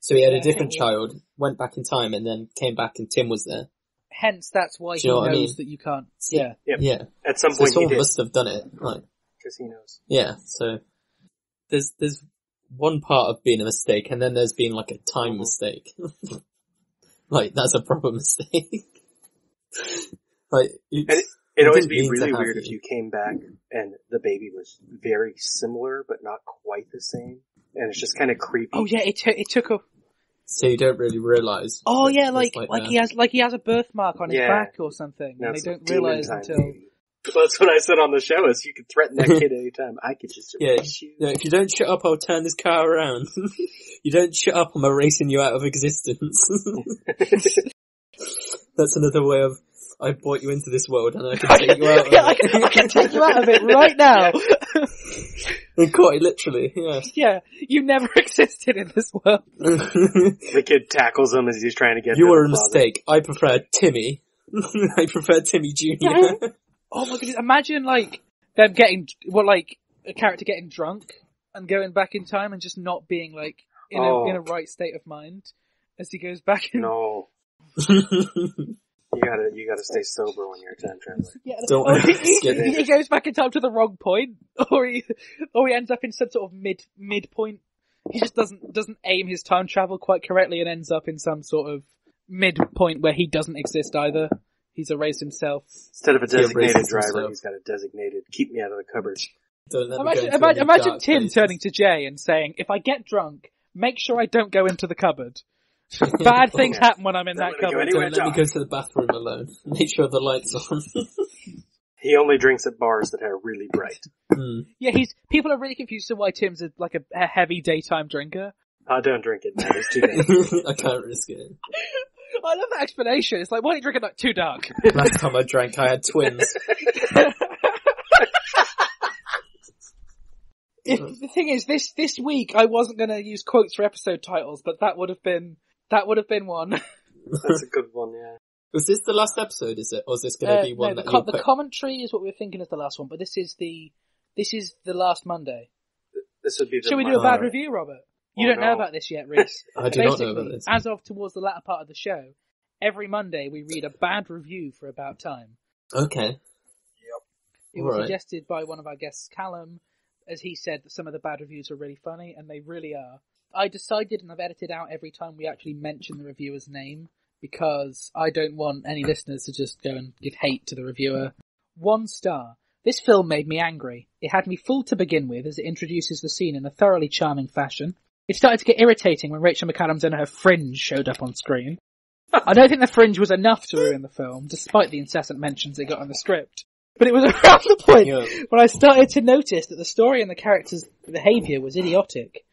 So he had a different child, went back in time, and then came back and Tim was there. Hence, that's why he knows that you can't. Yeah. Yeah. At some point, someone must have done it, right? Because he knows. Yeah. So there's one part of being a mistake, and then there's being a time mistake. That's a proper mistake. It'd always be really weird if you came back and the baby was very similar, but not quite the same, and it's just kind of creepy. Oh yeah, it took a. So you don't really realise. Oh yeah, he has a birthmark on his back or something, and they don't realise until. Well, that's what I said on the show, is you could threaten that kid anytime. I could just erase you. Yeah, if you don't shut up, I'll turn this car around. You don't shut up, I'm erasing you out of existence. That's another way of, I brought you into this world and I can take you out of it. I can take you out of it right now. And quite literally, yeah. Yeah, you never existed in this world. The kid tackles him as he's trying to get You were a mistake. I prefer Timmy. I prefer Timmy Jr. Oh my goodness, imagine them getting, a character getting drunk and going back in time and just not being in a right state of mind as he goes back in. No. You gotta stay sober when you're a time traveler. Yeah, he goes back in time to the wrong point, or he ends up in some sort of midpoint. He just doesn't aim his time travel quite correctly and ends up in some sort of midpoint where he doesn't exist either. He's erased himself. Instead of a designated driver, he's got a designated keep me out of the cupboard. Imagine Tim turning to Jay and saying, "If I get drunk, make sure I don't go into the cupboard. Bad things happen when I'm in that cupboard. Don't let me go to the bathroom alone. Make sure the light's on." He only drinks at bars that are really bright. Yeah, people are really confused as why Tim's a heavy daytime drinker. I don't drink it, man. It's too dark. I can't risk it. I love that explanation. It's why don't you drink it too dark? Last time I drank, I had twins. The thing is, this week I wasn't going to use quotes for episode titles, but that would have been one. That's a good one, yeah. Was this the last episode, is it? Or is this going to be one the commentary is what we're thinking is the last one, but this is the last Monday. This would be the Shall we do a bad review, Robert? You don't know about this yet, Reece. I do not know about this. As of towards the latter part of the show, every Monday we read a bad review for About Time. Okay. Yep. It was suggested by one of our guests, Callum, as he said that some of the bad reviews are really funny, and they really are. I decided, and I've edited out every time we actually mention the reviewer's name, because I don't want any listeners to just go and give hate to the reviewer. 1 star. This film made me angry. It had me fooled to begin with, as it introduces the scene in a thoroughly charming fashion. It started to get irritating when Rachel McAdams and her fringe showed up on screen. I don't think the fringe was enough to ruin the film, despite the incessant mentions it got on the script. But it was around the point when I started to notice that the story and the characters' behaviour was idiotic.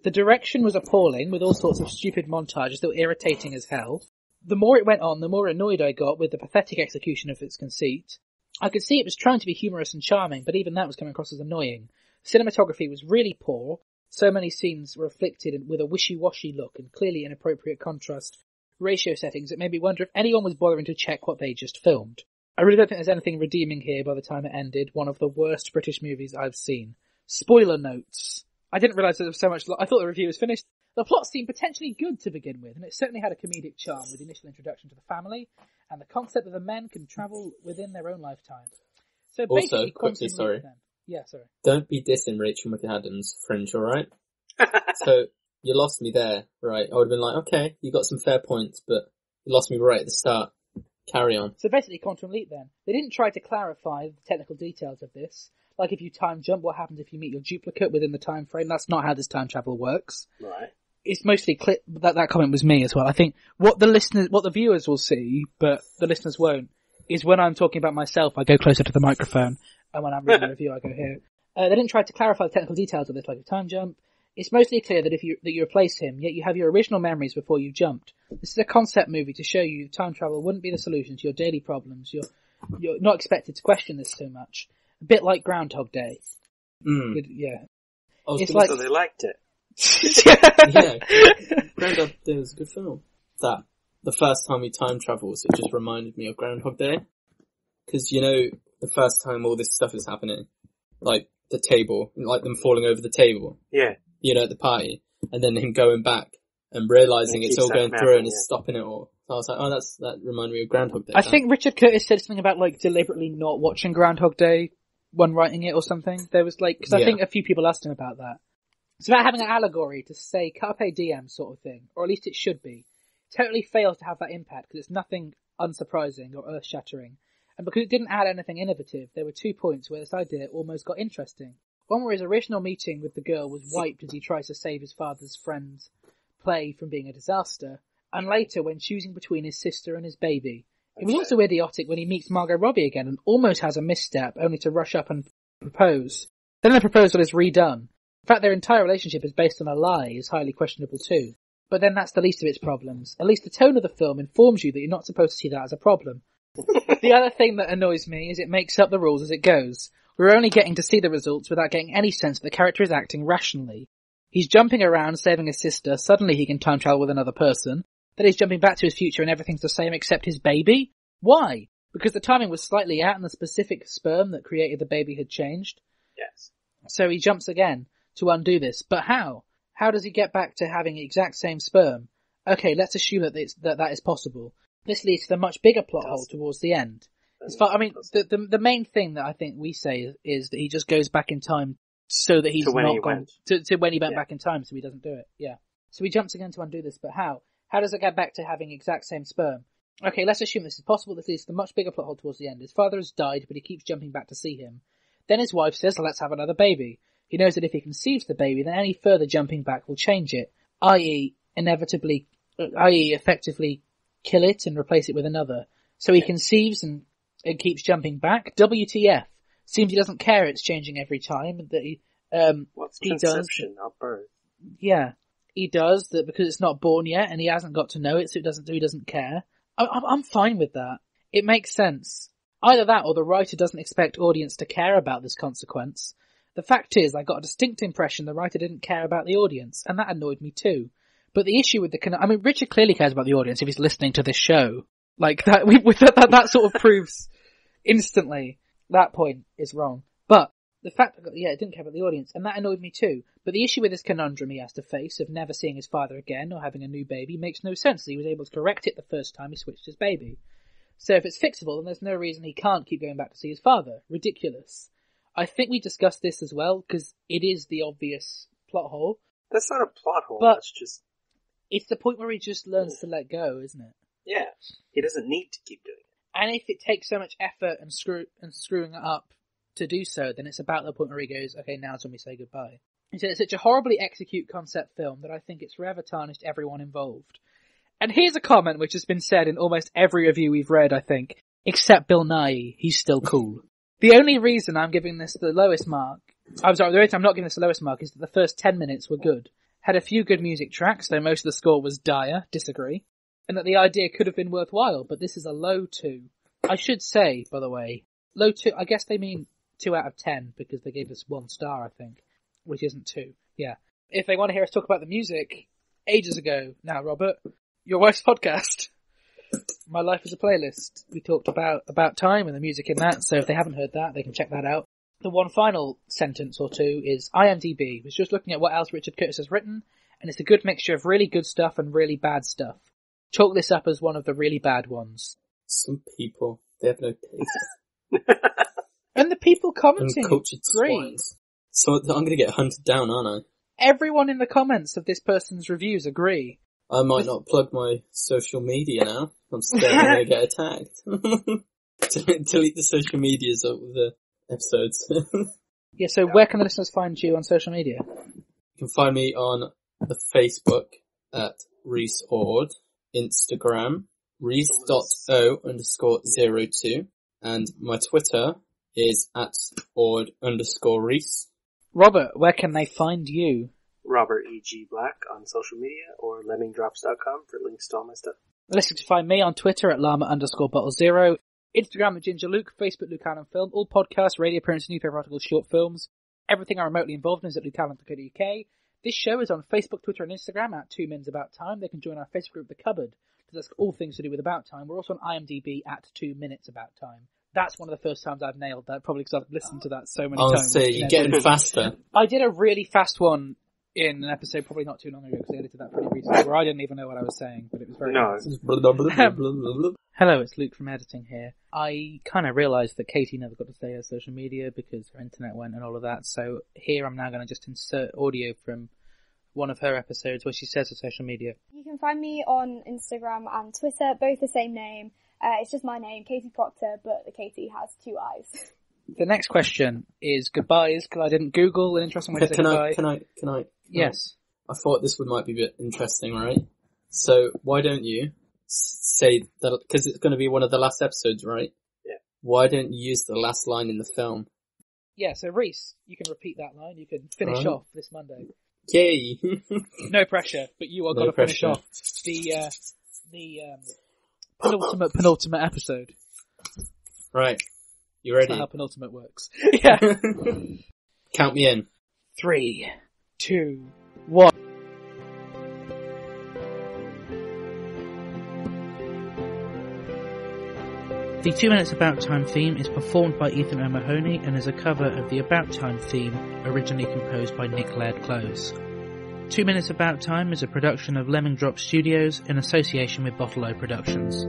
The direction was appalling, with all sorts of stupid montages that were irritating as hell. The more it went on, the more annoyed I got with the pathetic execution of its conceit. I could see it was trying to be humorous and charming, but even that was coming across as annoying. Cinematography was really poor. So many scenes were afflicted with a wishy-washy look and clearly inappropriate contrast ratio settings that made me wonder if anyone was bothering to check what they just filmed. I really don't think there's anything redeeming here by the time it ended. One of the worst British movies I've seen. Spoiler notes. I didn't realise there was so much. I thought the review was finished. The plot seemed potentially good to begin with, and it certainly had a comedic charm with the initial introduction to the family and the concept that the men can travel within their own lifetime. So basically, quickly, sorry. Yeah, sorry. Don't be dissing Rachel McAdams' fringe, alright? So, you lost me there, right? I would have been like, okay, you got some fair points, but you lost me right at the start. Carry on. So basically, Quantum Leap then. They didn't try to clarify the technical details of this. Like if you time jump, what happens if you meet your duplicate within the time frame? That's not how this time travel works. Right. It's mostly that comment was me as well. I think what the viewers will see, but the listeners won't, is when I'm talking about myself, I go closer to the microphone, and when I'm reading a review, I go here. They didn't try to clarify the technical details of this, like a time jump. It's mostly clear that you replace him, yet you have your original memories before you jumped. This is a concept movie to show you time travel wouldn't be the solution to your daily problems. You're not expected to question this so much. A bit like Groundhog Day. Yeah. It's like... So they liked it. Yeah. Groundhog Day was a good film. That, the first time he time travels, it just reminded me of Groundhog Day. Because, you know, the first time all this stuff is happening, like the table, like them falling over the table. Yeah. You know, at the party. And then him going back and realising it's all going through and it's stopping it all. So I was like, that reminded me of Groundhog Day. I think Richard Curtis said something about, like, deliberately not watching Groundhog Day when writing it or something. There was, like, because I think a few people asked him about that. It's about having an allegory to say Carpe Diem sort of thing, or at least it should be. It totally fails to have that impact because it's nothing unsurprising or earth-shattering. And because it didn't add anything innovative, there were 2 points where this idea almost got interesting. One where his original meeting with the girl was wiped as he tries to save his father's friend's play from being a disaster, and later when choosing between his sister and his baby. It was also idiotic when he meets Margot Robbie again and almost has a misstep, only to rush up and propose. Then the proposal is redone. In fact, their entire relationship is based on a lie is highly questionable too. But then that's the least of its problems. At least the tone of the film informs you that you're not supposed to see that as a problem. The other thing that annoys me is it makes up the rules as it goes. We're only getting to see the results without getting any sense that the character is acting rationally. He's jumping around, saving his sister, suddenly he can time travel with another person, then he's jumping back to his future and everything's the same except his baby? Why? Because the timing was slightly out and the specific sperm that created the baby had changed? Yes. So he jumps again to undo this. But how? How does he get back to having the exact same sperm? Okay, let's assume that is possible. This leads to the much bigger plot hole towards the end. The main thing that I think we say is that he just goes back in time so that he's not gone to when he went back in time, so he doesn't do it. Yeah. So he jumps again to undo this, but how? How does it get back to having exact same sperm? Okay, let's assume this is possible. This leads to the much bigger plot hole towards the end. His father has died, but he keeps jumping back to see him. Then his wife says, let's have another baby. He knows that if he conceives the baby, then any further jumping back will change it, i.e. effectively kill it and replace it with another. So he conceives and keeps jumping back. WTF. Seems he doesn't care it's changing every time. That he conception, not birth. Yeah. He does that because it's not born yet and he hasn't got to know it, so he doesn't care. I'm fine with that. It makes sense. Either that or the writer doesn't expect audience to care about this consequence. The fact is, I got a distinct impression the writer didn't care about the audience, and that annoyed me too. But the issue with Richard clearly cares about the audience if he's listening to this show. Like, that sort of proves instantly that point is wrong. But the fact that, it didn't care about the audience, and that annoyed me too. But the issue with this conundrum he has to face of never seeing his father again or having a new baby makes no sense. He was able to correct it the first time he switched his baby. So if it's fixable, then there's no reason he can't keep going back to see his father. Ridiculous. I think we discussed this as well, because it is the obvious plot hole. That's not a plot hole, but that's just... It's the point where he just learns to let go, isn't it? Yeah. He doesn't need to keep doing it. And if it takes so much effort and screwing it up to do so, then it's about the point where he goes, okay, now's when we say goodbye. It's such a horribly execute concept film that I think it's forever tarnished everyone involved. And here's a comment which has been said in almost every review we've read, I think, except Bill Nye. He's still cool. The only reason I'm giving this the lowest mark, the reason I'm not giving this the lowest mark is that the first 10 minutes were good. Had a few good music tracks, though most of the score was dire, disagree. And that the idea could have been worthwhile, but this is a low 2. I should say, by the way, low 2, I guess they mean 2 out of 10, because they gave us 1 star, I think, which isn't 2. Yeah. If they want to hear us talk about the music, ages ago now, Robert, your wife's podcast, My Life as a Playlist, we talked about time and the music in that, so if they haven't heard that, they can check that out. The one final sentence or two is IMDb was just looking at what else Richard Curtis has written, and it's a good mixture of really good stuff and really bad stuff. Chalk this up as one of the really bad ones. Some people, they have no taste. And the people commenting Uncultured agree. So I'm going to get hunted down, aren't I? Everyone in the comments of this person's reviews agree. I might not plug my social media now. I'm scared I'm going to get attacked. Delete the social medias of the episodes. Yeah, so where can the listeners find you on social media? You can find me on the Facebook at Reece Ord, Instagram, Reece.o_02, and my Twitter is at @Ord_Reece. Robert, where can they find you? Robert E.G. Black on social media or lemmingdrops.com for links to all my stuff. Listen to find me on Twitter at llama_bottle0, Instagram at Ginger Luke, Facebook Luke Allen Film, all podcasts, radio appearances, newspaper articles, short films. Everything I'm remotely involved in is at lukeallen.co.uk. This show is on Facebook, Twitter and Instagram at 2 Minutes About Time. They can join our Facebook group, The Cupboard, to discuss all things to do with About Time. We're also on IMDb at 2 Minutes About Time. That's one of the first times I've nailed that, probably because I've listened to that so many times. I'll say, you're getting faster. I did a really fast one in an episode probably not too long ago, because I edited that pretty recently, where I didn't even know what I was saying, but it was very nice. Hello, it's Luke from editing here. I kind of realised that Katie never got to say her social media because her internet went and all of that, so here I'm now going to just insert audio from one of her episodes where she says her social media. You can find me on Instagram and Twitter, both the same name. It's just my name, Katie Proctor, but the Katie has 2 eyes. The next question is goodbyes, because I didn't Google an interesting way to say goodbye. Can I? Yes. I thought this might be a bit interesting, right? So why don't you say that, because it's going to be one of the last episodes, right? Yeah. Why don't you use the last line in the film? Yeah, so Reece, you can repeat that line. You can finish off this Monday. Yay! No pressure, but you are going to finish off the penultimate episode. Right. You ready? That's not how penultimate works. Yeah. Count me in. 3, 2, 1. The 2 Minutes About Time theme is performed by Ethan O'Mahony and is a cover of the About Time theme, originally composed by Nick Laird-Close. 2 Minutes About Time is a production of Lemming Drop Studios in association with Bottle O Productions.